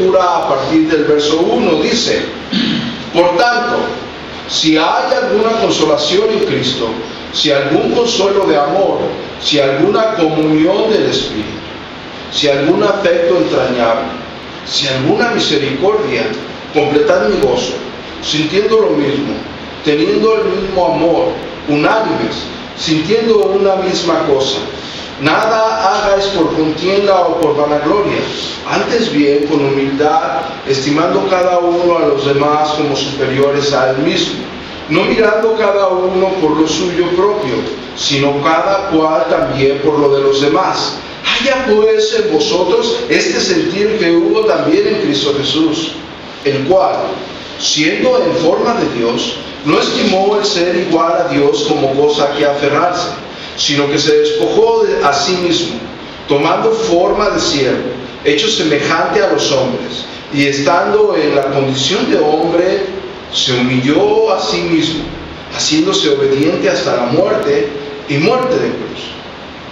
lectura a partir del verso 1 dice: por tanto, si hay alguna consolación en Cristo, si algún consuelo de amor, si alguna comunión del Espíritu, si algún afecto entrañable, si alguna misericordia, completad mi gozo, sintiendo lo mismo, teniendo el mismo amor, unánimes, sintiendo una misma cosa. Nada hagáis por contienda o por vanagloria, antes bien con humildad, estimando cada uno a los demás como superiores a él mismo, no mirando cada uno por lo suyo propio, sino cada cual también por lo de los demás. Haya pues en vosotros este sentir que hubo también en Cristo Jesús, el cual, siendo en forma de Dios, no estimó el ser igual a Dios como cosa que aferrarse, sino que se despojó a sí mismo, tomando forma de siervo, hecho semejante a los hombres, y estando en la condición de hombre, se humilló a sí mismo, haciéndose obediente hasta la muerte, y muerte de cruz.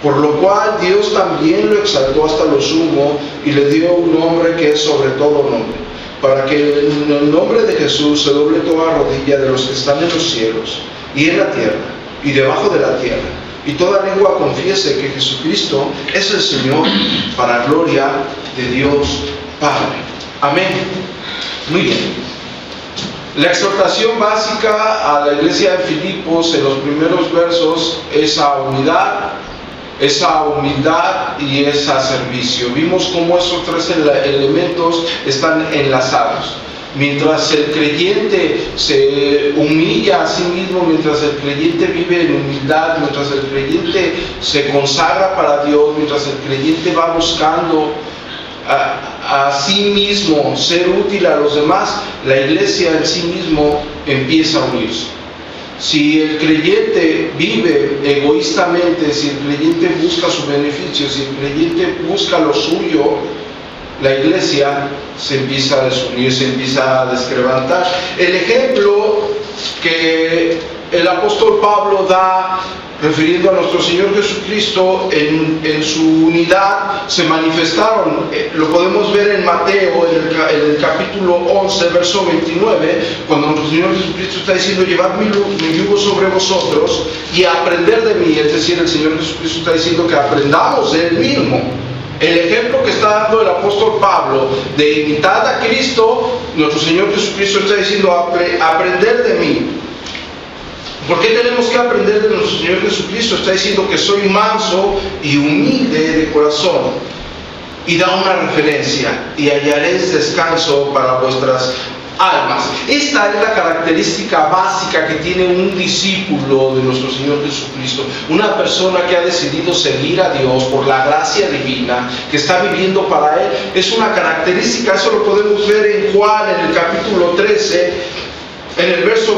Por lo cual Dios también lo exaltó hasta lo sumo, y le dio un nombre que es sobre todo nombre, para que en el nombre de Jesús se doble toda rodilla de los que están en los cielos, y en la tierra, y debajo de la tierra, y toda lengua confiese que Jesucristo es el Señor, para gloria de Dios Padre. Amén. Muy bien. La exhortación básica a la iglesia de Filipos en los primeros versos es a unidad, esa humildad y ese servicio. Vimos cómo esos tres elementos están enlazados. Mientras el creyente se humilla a sí mismo, mientras el creyente vive en humildad, mientras el creyente se consagra para Dios, mientras el creyente va buscando a sí mismo ser útil a los demás, la iglesia en sí mismo empieza a unirse. Si el creyente vive egoístamente, si el creyente busca su beneficio, si el creyente busca lo suyo, la iglesia se empieza a desunir, se empieza a descrevantar. El ejemplo que el apóstol Pablo da refiriendo a nuestro Señor Jesucristo, en su unidad se manifestaron, lo podemos ver en Mateo, en el capítulo 11, verso 29, cuando nuestro Señor Jesucristo está diciendo: llevad mi yugo sobre vosotros y aprender de mí. Es decir, el Señor Jesucristo está diciendo que aprendamos de Él mismo. El ejemplo que está dando el apóstol Pablo de imitar a Cristo, nuestro Señor Jesucristo está diciendo: aprender de mí. ¿Por qué tenemos que aprender de nuestro Señor Jesucristo? Está diciendo que soy manso y humilde de corazón. Y da una referencia: y hallaréis descanso para vuestras almas. Esta es la característica básica que tiene un discípulo de nuestro Señor Jesucristo, una persona que ha decidido seguir a Dios por la gracia divina, que está viviendo para Él. Es una característica, eso lo podemos ver en Juan, en el capítulo 13, en el verso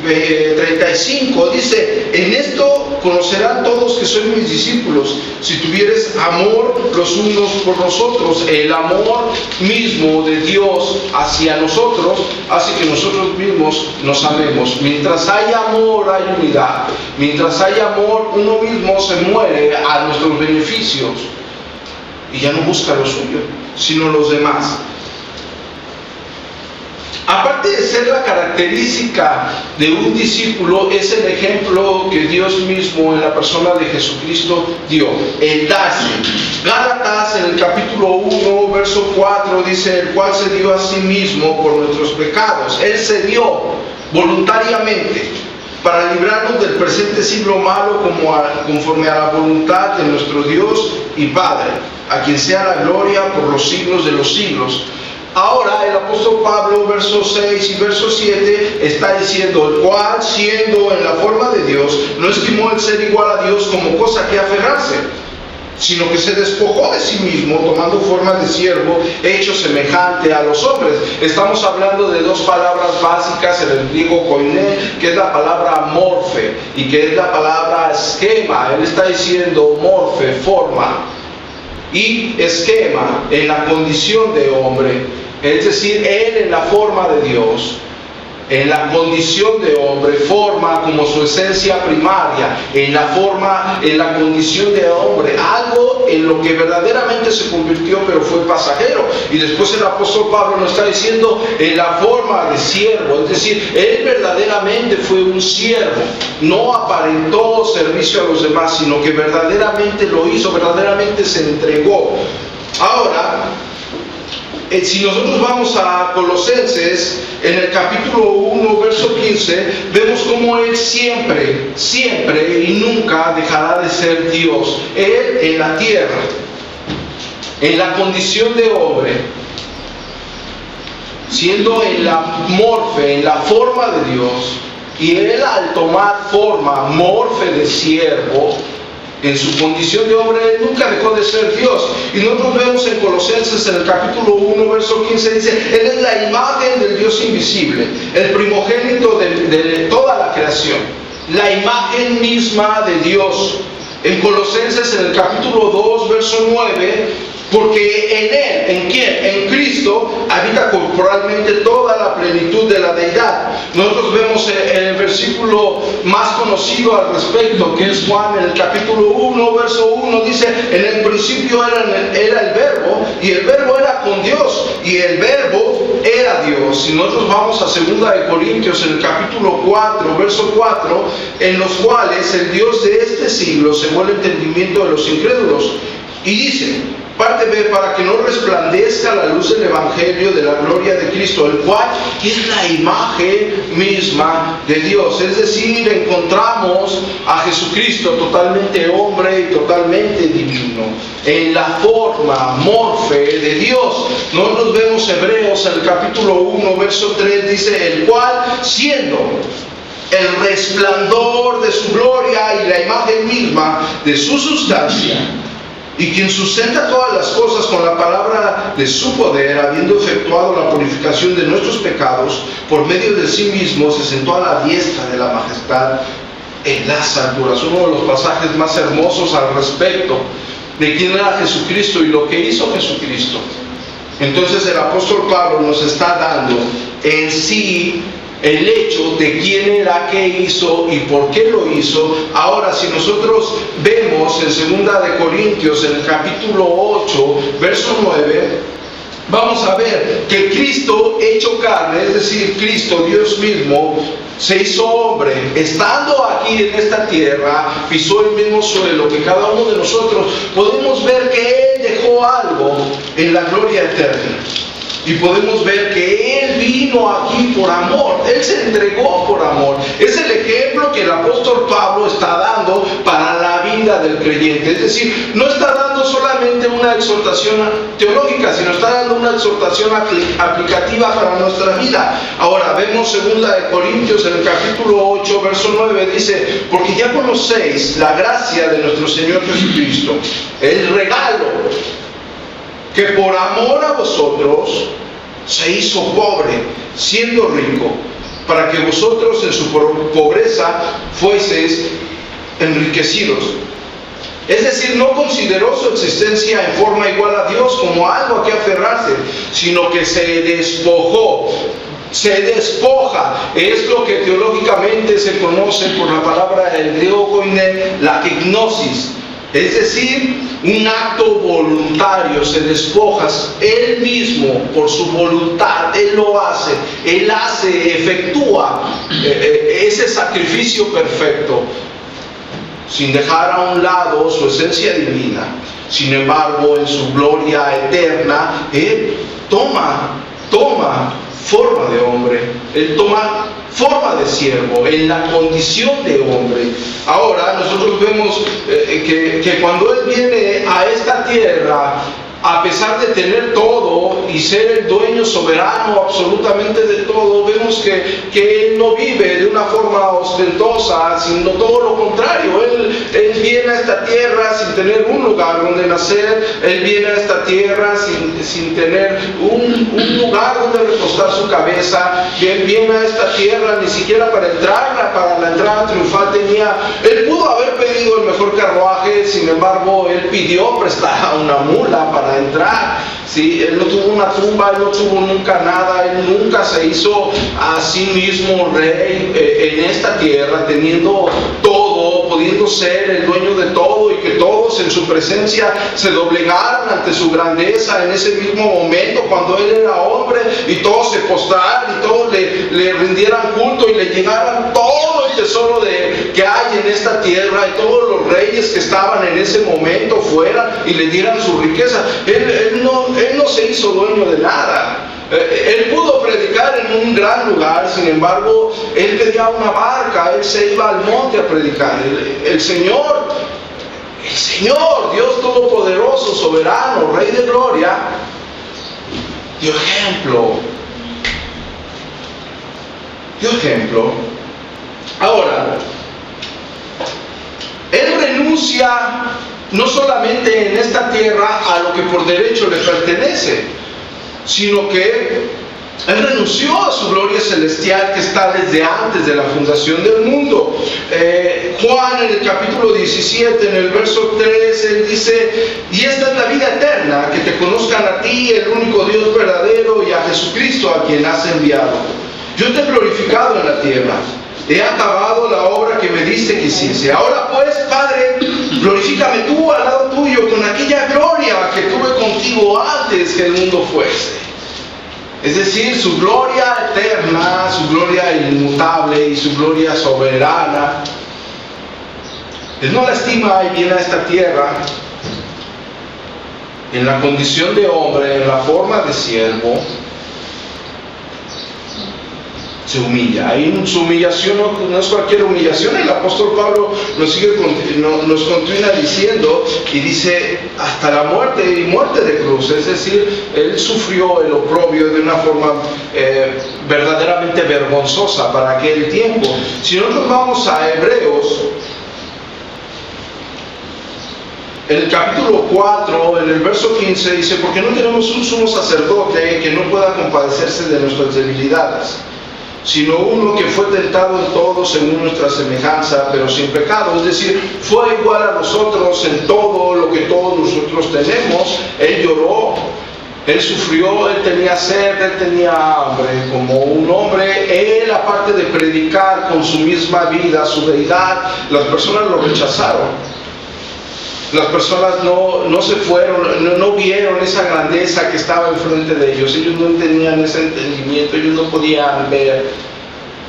35, dice: en esto conocerán todos que sois mis discípulos, si tuvieres amor los unos por los otros. El amor mismo de Dios hacia nosotros hace que nosotros mismos nos amemos. Mientras hay amor, hay unidad. Mientras hay amor, uno mismo se muere a nuestros beneficios y ya no busca lo suyo, sino los demás. Aparte de ser la característica de un discípulo, es el ejemplo que Dios mismo en la persona de Jesucristo dio, el darse. Gálatas, en el capítulo 1, verso 4, dice: el cual se dio a sí mismo por nuestros pecados. Él se dio voluntariamente para librarnos del presente siglo malo, conforme a la voluntad de nuestro Dios y Padre, a quien sea la gloria por los siglos de los siglos. Ahora el apóstol Pablo, versos 6 y verso 7, está diciendo: el cual, siendo en la forma de Dios, no estimó el ser igual a Dios como cosa que aferrarse, sino que se despojó de sí mismo, tomando forma de siervo, hecho semejante a los hombres. Estamos hablando de dos palabras básicas en el griego koiné, que es la palabra morfe y que es la palabra esquema. Él está diciendo morfe, forma, y esquema, en la condición de hombre. Es decir, Él en la forma de Dios en la condición de hombre, forma como su esencia primaria, en la condición de hombre, algo en lo que verdaderamente se convirtió, pero fue pasajero. Y después el apóstol Pablo nos está diciendo en la forma de siervo, es decir, él verdaderamente fue un siervo, no aparentó servicio a los demás, sino que verdaderamente lo hizo, verdaderamente se entregó. Ahora, si nosotros vamos a Colosenses, en el capítulo 1, verso 15, vemos cómo Él siempre, siempre y nunca dejará de ser Dios. Él en la tierra, en la condición de hombre, siendo en la morfe, en la forma de Dios, y Él al tomar forma, morfe de siervo, en su condición de hombre, Él nunca dejó de ser Dios. Y nosotros vemos en Colosenses, en el capítulo 1, verso 15, dice: Él es la imagen del Dios invisible, el primogénito de toda la creación, la imagen misma de Dios. En Colosenses, en el capítulo 2, verso 9, porque en Él, ¿en quién? En Cristo, habita corporalmente toda la plenitud de la deidad. Nosotros vemos en el versículo más conocido al respecto, que es Juan, en el capítulo 1, verso 1, dice: en el principio era el verbo, y el verbo era con Dios, y el verbo era Dios. Y nosotros vamos a 2 de Corintios, en el capítulo 4, verso 4, en los cuales el Dios de este siglo cegó el entendimiento de los incrédulos. Y dice, parte B, para que no resplandezca la luz del Evangelio de la gloria de Cristo, el cual es la imagen misma de Dios. Es decir, encontramos a Jesucristo totalmente hombre y totalmente divino, en la forma morfe de Dios. Nosotros vemos Hebreos, en el capítulo 1, verso 3, dice: el cual, siendo el resplandor de su gloria y la imagen misma de su sustancia, y quien sustenta todas las cosas con la palabra de su poder, habiendo efectuado la purificación de nuestros pecados, por medio de sí mismo se sentó a la diestra de la majestad en las alturas. Uno de los pasajes más hermosos al respecto de quién era Jesucristo y lo que hizo Jesucristo. Entonces el apóstol Pablo nos está dando en sí el hecho de quién era, qué hizo y por qué lo hizo. Ahora, si nosotros vemos en 2 de Corintios, en el capítulo 8, verso 9, vamos a ver que Cristo hecho carne, es decir, Cristo, Dios mismo, se hizo hombre, estando aquí en esta tierra, pisó el mismo suelo que cada uno de nosotros. Podemos ver que Él dejó algo en la gloria eterna. Y podemos ver que Él vino aquí por amor, Él se entregó por amor. Es el ejemplo que el apóstol Pablo está dando para la vida del creyente. Es decir, no está dando solamente una exhortación teológica, sino está dando una exhortación aplicativa para nuestra vida. Ahora, vemos 2 de Corintios, en el capítulo 8, verso 9, dice: porque ya conocéis la gracia de nuestro Señor Jesucristo, el regalo, que por amor a vosotros se hizo pobre, siendo rico, para que vosotros en su pobreza fueseis enriquecidos. Es decir, no consideró su existencia en forma igual a Dios como algo a que aferrarse, sino que se despojó. Se despoja, es lo que teológicamente se conoce por la palabra del griego koine, la kignosis. Es decir, un acto voluntario, se despoja. Él mismo, por su voluntad, Él lo hace. Él efectúa ese sacrificio perfecto, sin dejar a un lado su esencia divina. Sin embargo, en su gloria eterna, Él toma forma de hombre. Él toma forma de siervo, en la condición de hombre. Ahora nosotros vemos que cuando Él viene a esta tierra, a pesar de tener todo y ser el dueño soberano absolutamente de todo, vemos que Él no vive de una forma ostentosa, sino todo lo contrario. Él viene a esta tierra sin tener un lugar donde nacer. Él viene a esta tierra sin tener un lugar donde recostar su cabeza. Él viene a esta tierra ni siquiera para la entrada triunfal tenía. Él pudo haber pedido el mejor carruaje, sin embargo Él pidió prestada una mula para para entrar. ¿Sí? Él no tuvo una tumba, él no tuvo nunca nada, él nunca se hizo a sí mismo rey en esta tierra, teniendo todo, pudiendo ser el dueño de todo y que todos en su presencia se doblegaran ante su grandeza en ese mismo momento cuando él era hombre, y todos se postraran y todos le rindieran culto y le llegaran todo el tesoro que hay en esta tierra, y todos los reyes que estaban en ese momento fueran y le dieran su riqueza. Él no se hizo dueño de nada. Él pudo predicar en un gran lugar, sin embargo, él pedía una barca, él se iba al monte a predicar. El Señor, Dios Todopoderoso, soberano, Rey de gloria, dio ejemplo. Ahora, él renuncia no solamente en esta tierra a lo que por derecho le pertenece, sino que él renunció a su gloria celestial que está desde antes de la fundación del mundo. Juan en el capítulo 17, en el verso 3, él dice: y esta es la vida eterna, que te conozcan a ti, el único Dios verdadero, y a Jesucristo, a quien has enviado. Yo te he glorificado en la tierra, he acabado la obra que me diste que hiciese. Ahora pues, Padre, glorifícame tú al lado tuyo con aquella gloria que tuve contigo antes que el mundo fuese. Es decir, su gloria eterna, su gloria inmutable y su gloria soberana. Él no la estima y viene a esta tierra en la condición de hombre, en la forma de siervo. Se humilla. Ahí su humillación no es cualquier humillación. El apóstol Pablo nos continúa diciendo y dice: hasta la muerte y muerte de cruz. Es decir, él sufrió el oprobio de una forma verdaderamente vergonzosa para aquel tiempo. Si nosotros vamos a Hebreos, en el capítulo 4, en el verso 15, dice: porque no tenemos un sumo sacerdote que no pueda compadecerse de nuestras debilidades, sino uno que fue tentado en todo según nuestra semejanza, pero sin pecado. Es decir, fue igual a nosotros en todo lo que todos nosotros tenemos. Él lloró, él sufrió, él tenía sed, él tenía hambre. Como un hombre, él, aparte de predicar con su misma vida su deidad, las personas lo rechazaron. Las personas no se fueron, no vieron esa grandeza que estaba enfrente de ellos. Ellos no tenían ese entendimiento, ellos no podían ver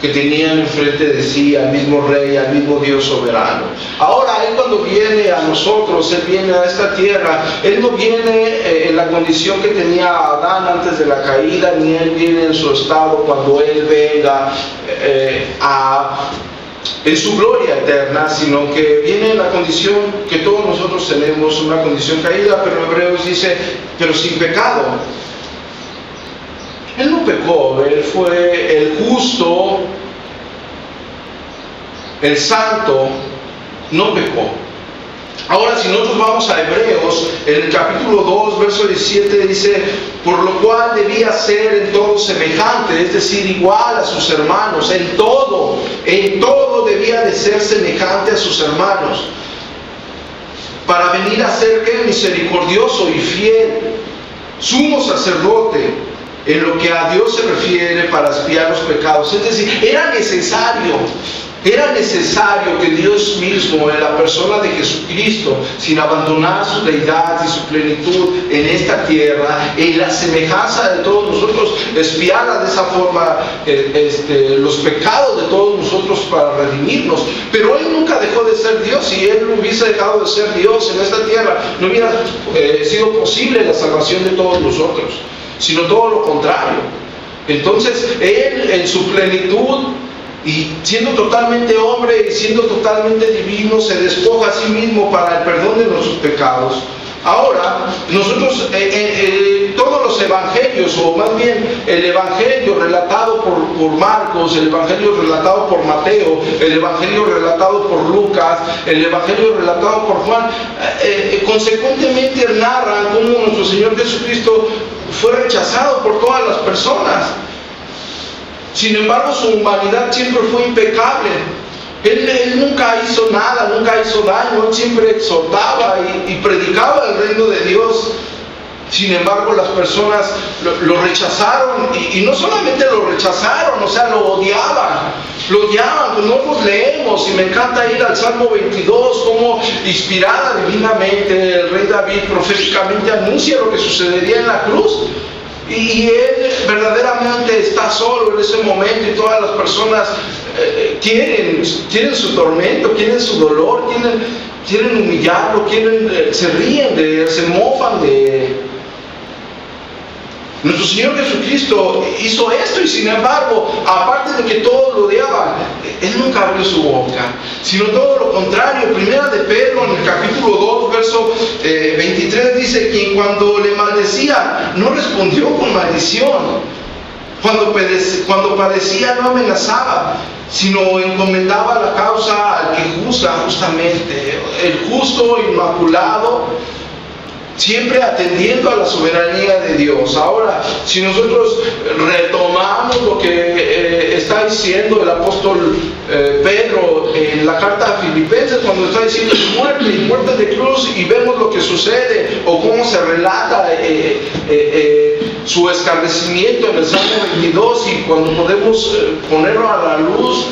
que tenían enfrente de sí al mismo Rey, al mismo Dios soberano. Ahora, Él cuando viene a nosotros, Él viene a esta tierra, Él no viene en la condición que tenía Adán antes de la caída, ni Él viene en su estado cuando Él venga en su gloria eterna, sino que viene en la condición que todos nosotros tenemos, una condición caída, pero Hebreos dice: pero sin pecado. Él no pecó, Él fue el justo, el santo, no pecó. Ahora, si nosotros vamos a Hebreos, en el capítulo 2, verso 17, dice: por lo cual debía ser en todo semejante, es decir, igual a sus hermanos, en todo debía de ser semejante a sus hermanos, para venir a ser ¿qué? Misericordioso y fiel, sumo sacerdote, en lo que a Dios se refiere, para expiar los pecados. Es decir, era necesario que Dios mismo, en la persona de Jesucristo, sin abandonar su deidad y su plenitud en esta tierra, en la semejanza de todos nosotros, expiara de esa forma los pecados de todos nosotros para redimirnos. Pero Él nunca dejó de ser Dios. Si Él hubiese dejado de ser Dios en esta tierra, no hubiera sido posible la salvación de todos nosotros, sino todo lo contrario. Entonces, Él en su plenitud, y siendo totalmente hombre y siendo totalmente divino, se despoja a sí mismo para el perdón de nuestros pecados. Ahora, nosotros, todos los evangelios, o más bien el evangelio relatado por Marcos, el evangelio relatado por Mateo, el evangelio relatado por Lucas, el evangelio relatado por Juan, consecuentemente narran cómo nuestro Señor Jesucristo fue rechazado por todas las personas. Sin embargo, su humanidad siempre fue impecable. Él nunca hizo nada, nunca hizo daño. Él siempre exhortaba y predicaba el reino de Dios. Sin embargo, las personas lo rechazaron, y no solamente lo rechazaron, o sea, lo odiaban. Pues no los leemos, y me encanta ir al Salmo 22, como inspirada divinamente el rey David proféticamente anuncia lo que sucedería en la cruz. Y él verdaderamente está solo en ese momento, y todas las personas quieren su tormento, quieren su dolor, quieren humillarlo, se ríen de él, se mofan de él. Nuestro Señor Jesucristo hizo esto, y sin embargo, aparte de que todos lo odiaban, Él nunca abrió su boca, sino todo lo contrario. Primera de Pedro, en el capítulo 2, verso 23, dice: quien cuando le maldecía no respondió con maldición, cuando padecía no amenazaba, sino encomendaba la causa al que juzga justamente, el justo, inmaculado, siempre atendiendo a la soberanía de Dios. Ahora, si nosotros retomamos lo que está diciendo el apóstol Pedro en la carta a Filipenses, cuando está diciendo muerte de cruz, y vemos lo que sucede o cómo se relata su escarnecimiento en el Salmo 22, y cuando podemos ponerlo a la luz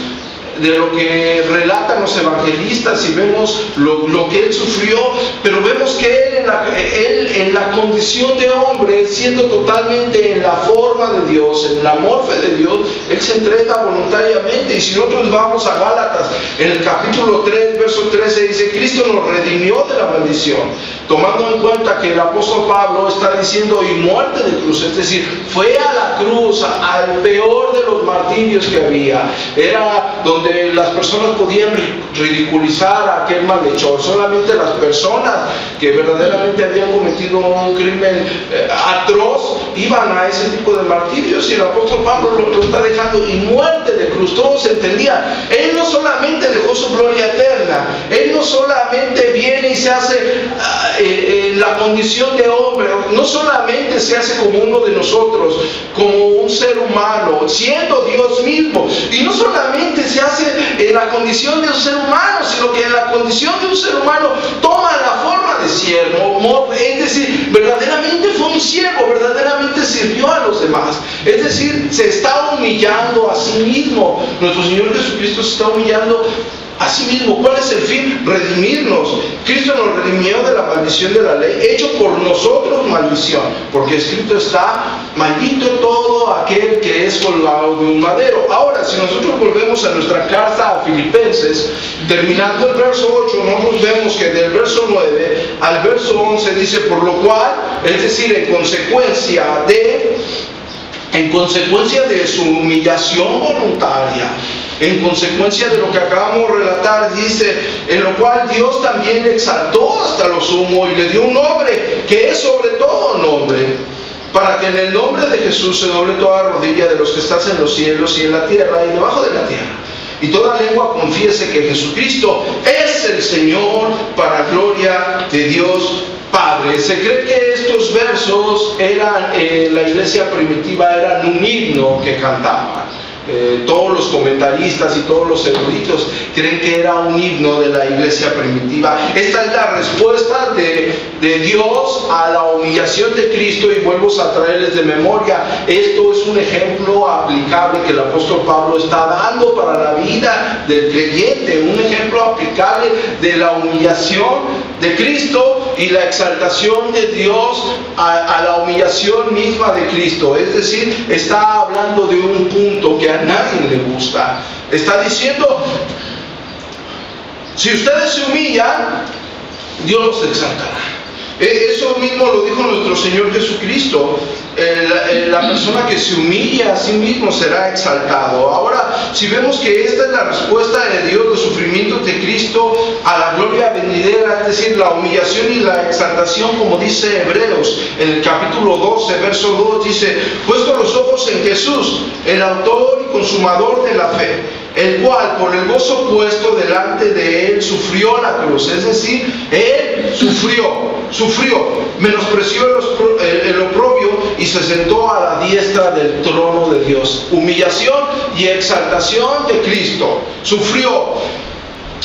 de lo que relatan los evangelistas, y vemos lo que él sufrió, pero vemos que él en la condición de hombre, siendo totalmente en la forma de Dios, en la morfe de Dios, él se entrega voluntariamente. Y si nosotros vamos a Gálatas, en el capítulo 3, verso 13, dice: Cristo nos redimió de la maldición, tomando en cuenta que el apóstol Pablo está diciendo y muerte de cruz, es decir, fue a la cruz, al peor de los martirios que había. Era donde las personas podían ridiculizar a aquel malhechor. Solamente las personas que verdaderamente habían cometido un crimen atroz iban a ese tipo de martirios, y el apóstol Pablo lo está dejando, y muerte de cruz. Todos entendían, él no solamente dejó su gloria eterna, él no solamente viene y se hace en la condición de hombre, no solamente se hace como uno de nosotros, como un ser humano, siendo Dios mismo, y no solamente se hace en la condición de un ser humano, sino que en la condición de un ser humano toma la forma de siervo, es decir, verdaderamente fue un siervo, verdaderamente sirvió a los demás, es decir, se está humillando a sí mismo. Nuestro Señor Jesucristo se está humillando a sí mismo. ¿Cuál es el fin? Redimirnos. Cristo nos redimió de la maldición de la ley, hecho por nosotros maldición, porque escrito está: maldito todo aquel que es colgado de un madero. Ahora, si nosotros volvemos a nuestra carta a Filipenses, terminando el verso 8, nosotros vemos que del verso 9 al verso 11 dice: por lo cual, es decir, en consecuencia de su humillación voluntaria, en consecuencia de lo que acabamos de relatar, dice: en lo cual Dios también le exaltó hasta lo sumo y le dio un nombre que es sobre todo nombre, para que en el nombre de Jesús se doble toda rodilla de los que están en los cielos y en la tierra y debajo de la tierra, y toda lengua confiese que Jesucristo es el Señor, para gloria de Dios Padre. Se cree que estos versos eran, la iglesia primitiva, eran un himno que cantaban. Todos los comentaristas y todos los eruditos creen que era un himno de la iglesia primitiva. Esta es la respuesta de Dios a la humillación de Cristo, y vuelvo a traerles de memoria, esto es un ejemplo aplicable que el apóstol Pablo está dando para la vida del creyente, un ejemplo aplicable de la humillación de Cristo y la exaltación de Dios a la humillación misma de Cristo. Es decir, está hablando de un punto que a nadie le gusta. Está diciendo: si ustedes se humillan, Dios los exaltará. Eso mismo lo dijo nuestro Señor Jesucristo: la persona que se humilla a sí mismo será exaltado. Ahora, si vemos que esta es la respuesta de Dios, los sufrimientos de Cristo a la gloria venidera, es decir, la humillación y la exaltación, como dice Hebreos en el capítulo 12, verso 2, dice: puesto los ojos en Jesús, el autor y consumador de la fe, el cual por el gozo puesto delante de él sufrió la cruz. Es decir, él sufrió, menospreció el oprobio y se sentó a la diestra del trono de Dios. Humillación y exaltación de Cristo. Sufrió.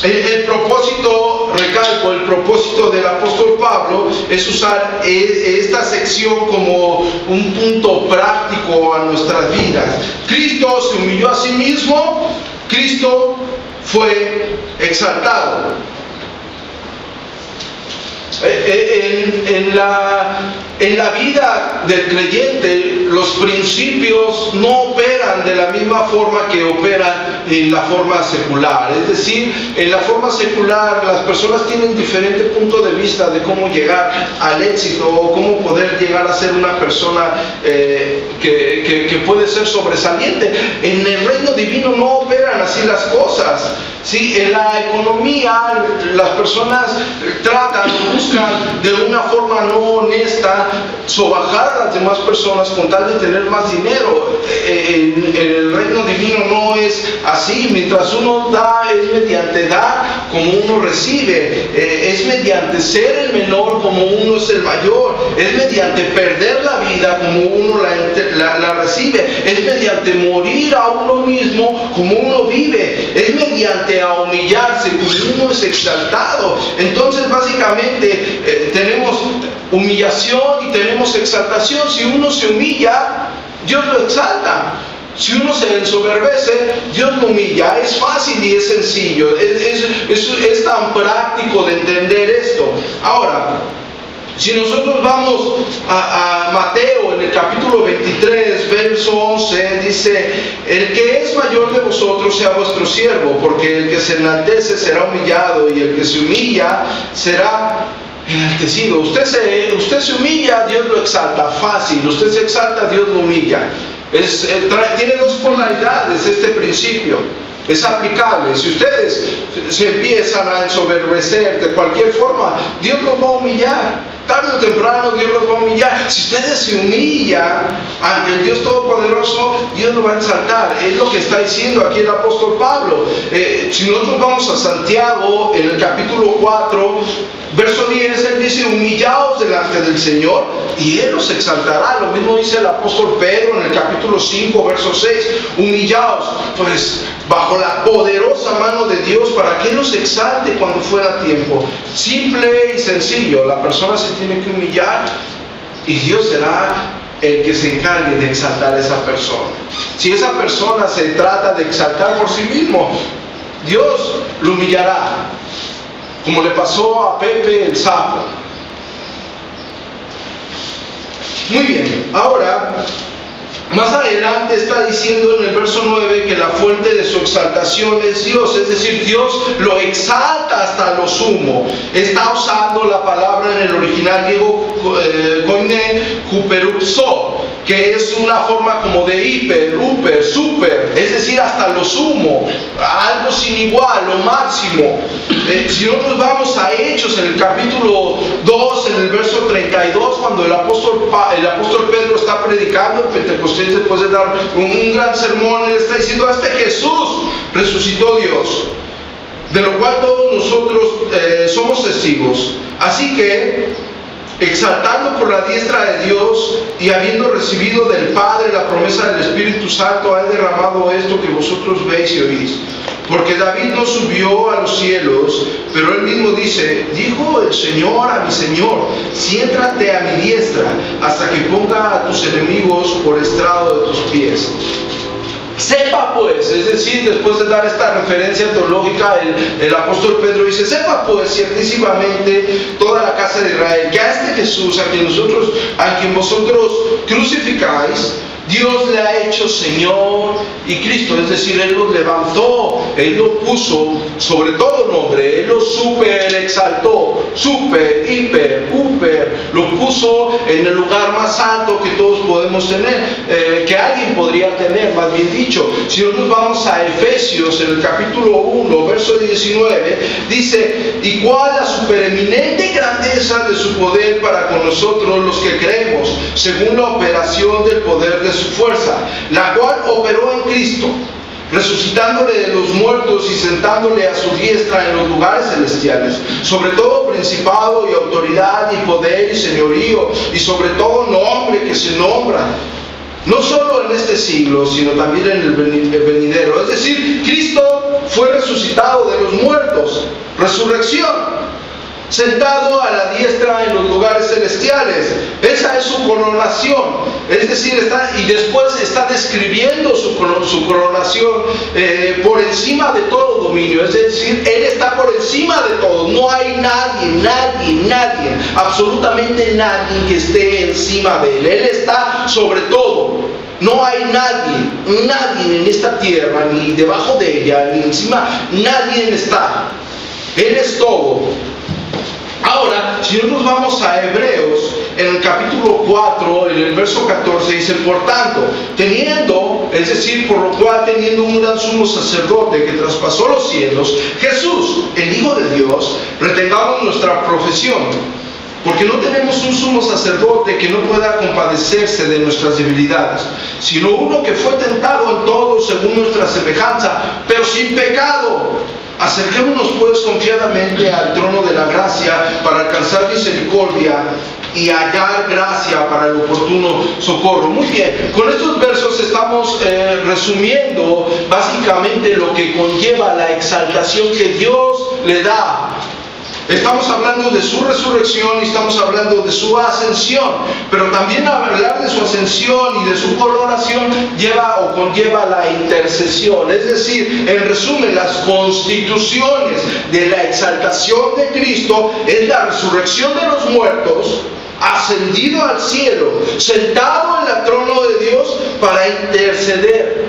El propósito, recalco, el propósito del apóstol Pablo es usar esta sección como un punto práctico a nuestras vidas. Cristo se humilló a sí mismo, Cristo fue exaltado. En la vida del creyente, los principios no operan de la misma forma que operan en la forma secular. Es decir, en la forma secular las personas tienen diferente punto de vista de cómo llegar al éxito o cómo poder llegar a ser una persona que puede ser sobresaliente. En el reino divino no operan así las cosas. ¿Sí? En la economía las personas tratan, buscan de una forma no honesta sobajar a las demás personas con tal de tener más dinero. En el reino divino no es así. Mientras uno da, es mediante dar como uno recibe, es mediante ser el menor como uno es el mayor, es mediante perder la vida como uno la recibe, es mediante morir a uno mismo como uno vive, es mediante a humillarse como uno es exaltado. Entonces básicamente tenemos humillación y tenemos exaltación. Si uno se humilla, Dios lo exalta. Si uno se ensoberbece, Dios lo humilla. Es fácil y es sencillo. Es tan práctico de entender esto. Ahora, si nosotros vamos a Mateo en el capítulo 23, verso 11, dice: el que es mayor de vosotros sea vuestro siervo, porque el que se enaltece será humillado, y el que se humilla será enaltecido. Usted se humilla, Dios lo exalta. Fácil. Usted se exalta, Dios lo humilla. Tiene dos polaridades este principio. Es aplicable. Si ustedes se empiezan a ensoberbecer de cualquier forma, Dios los va a humillar. Tarde o temprano Dios los va a humillar. Si ustedes se humillan ante el Dios Todopoderoso, Dios lo va a exaltar. Es lo que está diciendo aquí el apóstol Pablo. Si nosotros vamos a Santiago, en el capítulo 4, verso 10, él dice: humillaos delante del Señor y Él los exaltará. Lo mismo dice el apóstol Pedro en el capítulo 5, verso 6: humillaos, pues, bajo la poderosa mano de Dios, para que Él los exalte cuando fuera tiempo. Simple y sencillo. La persona se tiene que humillar y Dios será el que se encargue de exaltar a esa persona. Si esa persona se trata de exaltar por sí mismo, Dios lo humillará, como le pasó a Pepe el sapo. Muy bien, ahora más adelante está diciendo en el verso 9 que la fuente de su exaltación es Dios, es decir, Dios lo exalta hasta lo sumo. Está usando la palabra en el original griego koine huperuxo, que es una forma como de hiper, uper, super, es decir, hasta lo sumo, algo sin igual, lo máximo. Si nosotros vamos a Hechos en el capítulo 2, en el verso 32, cuando el apóstol Pedro está predicando en Pentecostés, después de dar un gran sermón, él está diciendo: este Jesús resucitó Dios, de lo cual todos nosotros somos testigos. Así que, exaltando por la diestra de Dios y habiendo recibido del Padre la promesa del Espíritu Santo, ha derramado esto que vosotros veis y oís. Porque David no subió a los cielos, pero él mismo dice: dijo el Señor a mi Señor: siéntate a mi diestra hasta que ponga a tus enemigos por estrado de tus pies. Sepa pues, es decir, después de dar esta referencia teológica, el apóstol Pedro dice: sepa pues ciertísimamente toda la casa de Israel, que a este Jesús, a quien vosotros crucificáis, Dios le ha hecho Señor y Cristo. Es decir, Él lo levantó, Él lo puso sobre todo nombre, Él lo super exaltó, super, hiper, uper, lo puso en el lugar más alto que todos podemos tener, que alguien podría tener, más bien dicho. Si nosotros vamos a Efesios en el capítulo 1, verso 19, dice: y cuál la supereminente grandeza de su poder para con nosotros los que creemos, según la operación del poder de su fuerza, la cual operó en Cristo, resucitándole de los muertos y sentándole a su diestra en los lugares celestiales, sobre todo principado y autoridad y poder y señorío, y sobre todo nombre que se nombra, no solo en este siglo, sino también en el venidero. Es decir, Cristo fue resucitado de los muertos, resurrección, sentado a la diestra en los lugares celestiales. Esa es su coronación. Es decir, y después está describiendo su coronación por encima de todo dominio. Es decir, Él está por encima de todo. No hay nadie, absolutamente nadie que esté encima de Él. Él está sobre todo. No hay nadie en esta tierra, ni debajo de ella, ni encima. Nadie está. Él es todo. Ahora, si nosotros vamos a Hebreos, en el capítulo 4, en el verso 14, dice: por tanto, es decir, por lo cual teniendo un gran sumo sacerdote que traspasó los cielos, Jesús, el Hijo de Dios, retengamos nuestra profesión. Porque no tenemos un sumo sacerdote que no pueda compadecerse de nuestras debilidades, sino uno que fue tentado en todo según nuestra semejanza, pero sin pecado. Acerquémonos pues confiadamente al trono de la gracia para alcanzar misericordia y hallar gracia para el oportuno socorro. Muy bien, con estos versos estamos resumiendo básicamente lo que conlleva la exaltación que Dios le da. Estamos hablando de su resurrección y estamos hablando de su ascensión, pero también hablar de su ascensión y de su coronación conlleva la intercesión. Es decir, en resumen, las constituciones de la exaltación de Cristo es la resurrección de los muertos, ascendido al cielo, sentado en el trono de Dios para interceder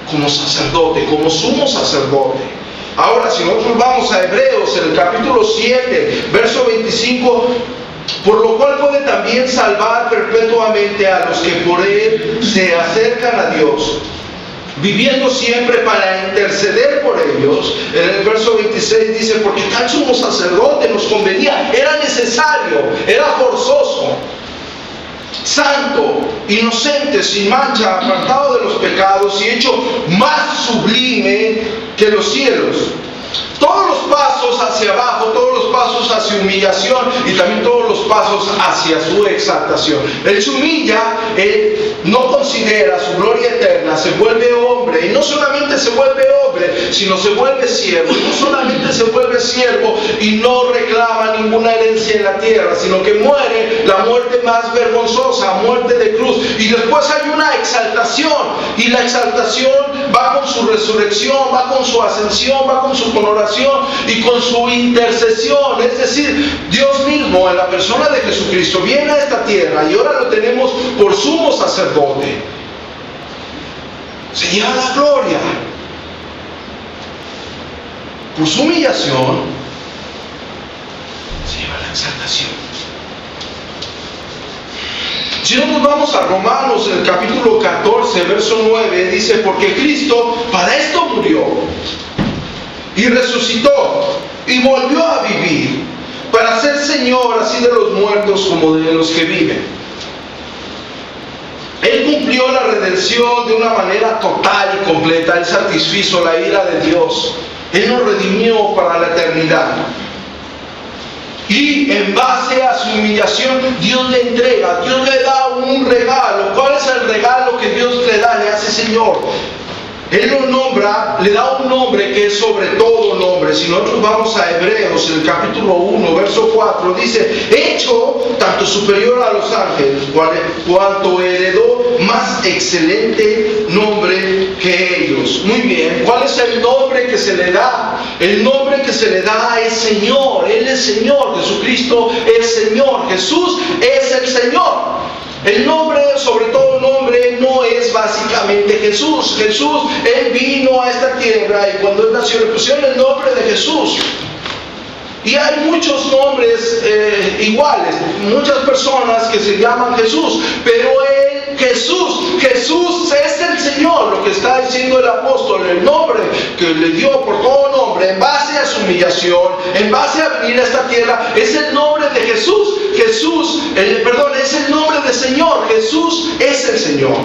como sacerdote, como sumo sacerdote. Ahora, si nosotros vamos a Hebreos, en el capítulo 7, verso 25, por lo cual puede también salvar perpetuamente a los que por Él se acercan a Dios, viviendo siempre para interceder por ellos. En el verso 26 dice: porque tal sumo sacerdote nos convenía, era necesario, era forzoso, santo, inocente, sin mancha, apartado de los pecados y hecho más sublime que los cielos. Todos los pasos hacia abajo, todos los pasos hacia humillación y también todos los pasos hacia su exaltación. Él se humilla, Él no considera su gloria eterna, se vuelve hombre, y no solamente se vuelve hombre, sino se vuelve siervo. Y no solamente se vuelve siervo y no reclama ninguna herencia en la tierra, sino que muere la muerte más vergonzosa, muerte de cruz. Y después hay una exaltación, y la exaltación va con su resurrección, va con su ascensión, va con su coronación y con su intercesión. Es decir, Dios mismo en la persona de Jesucristo viene a esta tierra y ahora lo tenemos por sumo sacerdote. Se lleva la gloria por su humillación, se lleva la exaltación. Si nos vamos a Romanos, en el capítulo 14, verso 9, dice: porque Cristo para esto murió y resucitó y volvió a vivir, para ser Señor así de los muertos como de los que viven. Él cumplió la redención de una manera total y completa. Él satisfizo la ira de Dios. Él nos redimió para la eternidad. Y en base a su humillación, Dios le entrega, Dios le da un regalo. ¿Cuál es el regalo que Dios le da? Le hace Señor. Él lo nombra, le da un nombre que es sobre todo nombre. Si nosotros vamos a Hebreos, en el capítulo 1, verso 4, dice: hecho tanto superior a los ángeles, cuanto heredó más excelente nombre que ellos. Muy bien, ¿cuál es el nombre que se le da? El nombre que se le da es Señor. Él es Señor, Jesucristo es Señor, Jesús es el Señor. El nombre, sobre todo nombre, no es básicamente Jesús. Jesús, Él vino a esta tierra y cuando Él nació le pusieron el nombre de Jesús. Y hay muchos nombres iguales, muchas personas que se llaman Jesús, pero Jesús es el Señor. Lo que está diciendo el apóstol, el nombre que le dio por todo nombre, en base a su humillación, en base a venir a esta tierra, es el nombre de Jesús. Es el nombre de Señor. Jesús es el Señor.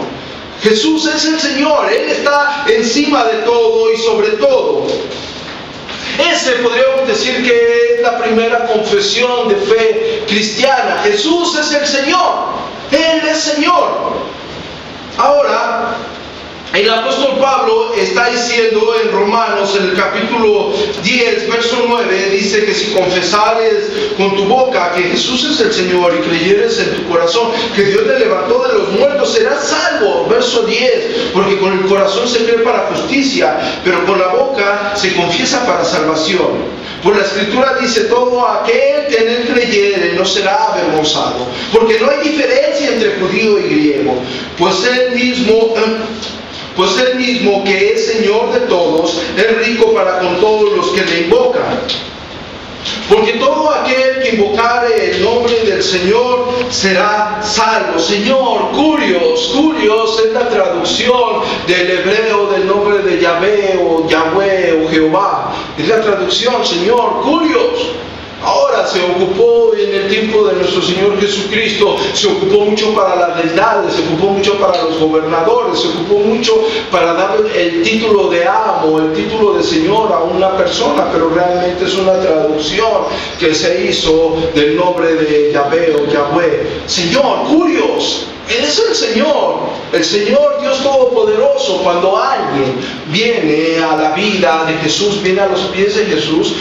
Jesús es el Señor. Él está encima de todo y sobre todo. Ese podríamos decir que es la primera confesión de fe cristiana. Jesús es el Señor. Él es Señor. Ahora, el apóstol Pablo está diciendo en Romanos, en el capítulo 10, verso 9, dice que si confesares con tu boca que Jesús es el Señor y creyeres en tu corazón que Dios te levantó de los muertos, serás salvo. Verso 10, porque con el corazón se cree para justicia, pero con la boca se confiesa para salvación. Por la Escritura dice, todo aquel que en él creyere no será avergonzado, porque no hay diferencia entre judío y griego, pues él mismo que es Señor de todos, es rico para con todos los que le invocan. Porque todo aquel que invocare el nombre del Señor será salvo. Señor, curios es la traducción del hebreo del nombre de Yahvé o Yahweh o Jehová. Es la traducción, Señor, curios. Ahora se ocupó en el tiempo de nuestro Señor Jesucristo, se ocupó mucho para las deidades, se ocupó mucho para los gobernadores, se ocupó mucho para darle el título de amo, el título de Señor a una persona, pero realmente es una traducción que se hizo del nombre de Yahvé o Yahweh. Señor, curios. Él es el Señor Dios Todopoderoso. Cuando alguien viene a la vida de Jesús, viene a los pies de Jesús,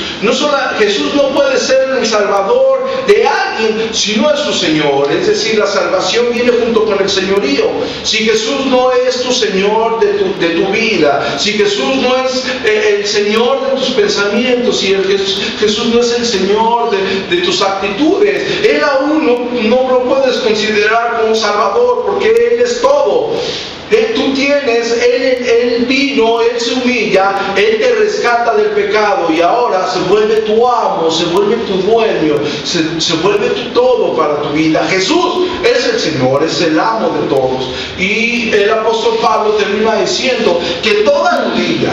Jesús no puede ser el Salvador de alguien si no es su Señor. Es decir, la salvación viene junto con el señorío. Si Jesús no es tu Señor de tu vida, si Jesús no es el Señor de tus pensamientos, si Jesús no es el Señor de tus actitudes, Él aún no lo puedes considerar como Salvador, porque Él es todo. Él vino, Él se humilla, Él te rescata del pecado y ahora se vuelve tu amo, se vuelve tu dueño, se vuelve tu todo para tu vida. Jesús es el Señor, es el amo de todos. Y el apóstol Pablo termina diciendo que toda rodilla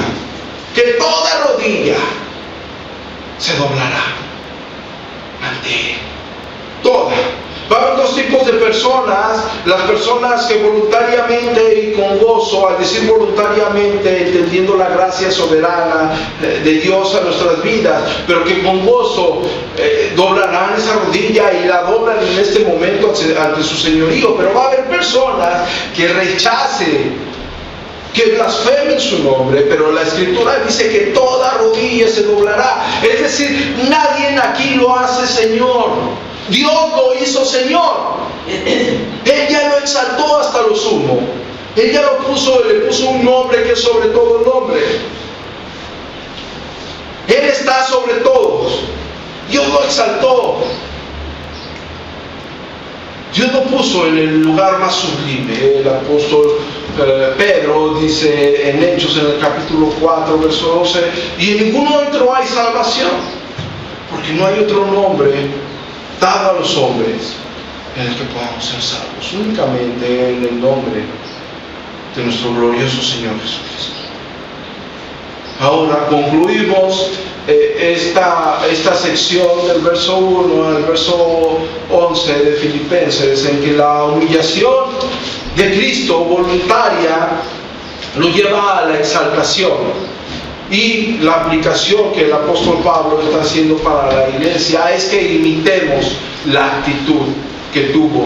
se doblará ante Él. Toda. Va a haber dos tipos de personas: las personas que voluntariamente y con gozo, al decir voluntariamente, entendiendo la gracia soberana de Dios a nuestras vidas, pero que con gozo doblarán esa rodilla y la doblan en este momento ante su señorío. Pero va a haber personas que rechacen, que blasfemen su nombre, pero la Escritura dice que toda rodilla se doblará. Es decir, nadie aquí lo hace Señor. Dios lo hizo Señor. Él ya lo exaltó hasta lo sumo. Él ya le puso un nombre que es sobre todo nombre. Él está sobre todos. Dios lo exaltó. Dios lo puso en el lugar más sublime. El apóstol Pedro dice en Hechos, en el capítulo 4, verso 12, y en ningún otro hay salvación, porque no hay otro nombre dado a los hombres en el que podamos ser salvos, únicamente en el nombre de nuestro glorioso Señor Jesucristo. Ahora concluimos esta sección del verso 1 al verso 11 de Filipenses, en que la humillación de Cristo voluntaria lo lleva a la exaltación. Y la aplicación que el apóstol Pablo está haciendo para la iglesia es que imitemos la actitud que tuvo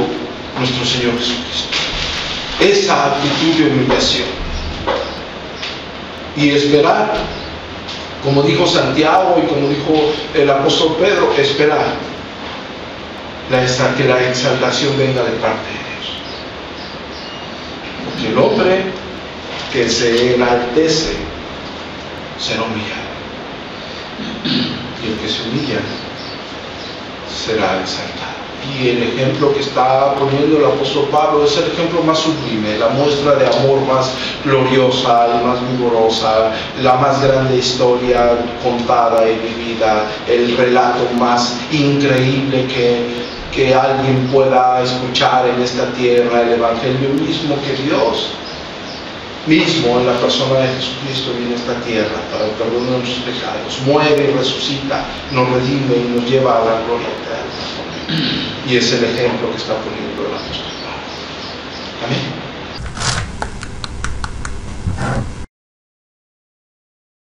nuestro Señor Jesucristo. Esa actitud de humillación. Y esperar, como dijo Santiago y como dijo el apóstol Pedro, esperar que la exaltación venga de parte de Dios. Porque el hombre que se enaltece será humillado, y el que se humilla será exaltado. Y el ejemplo que está poniendo el apóstol Pablo es el ejemplo más sublime, la muestra de amor más gloriosa y más vigorosa, la más grande historia contada y vivida, el relato más increíble que alguien pueda escuchar en esta tierra, el evangelio mismo que Dios mismo en la persona de Jesucristo viene a esta tierra para el perdón de nuestros pecados, muere y resucita, nos redime y nos lleva a la gloria eterna. Y es el ejemplo que está poniendo el apóstol.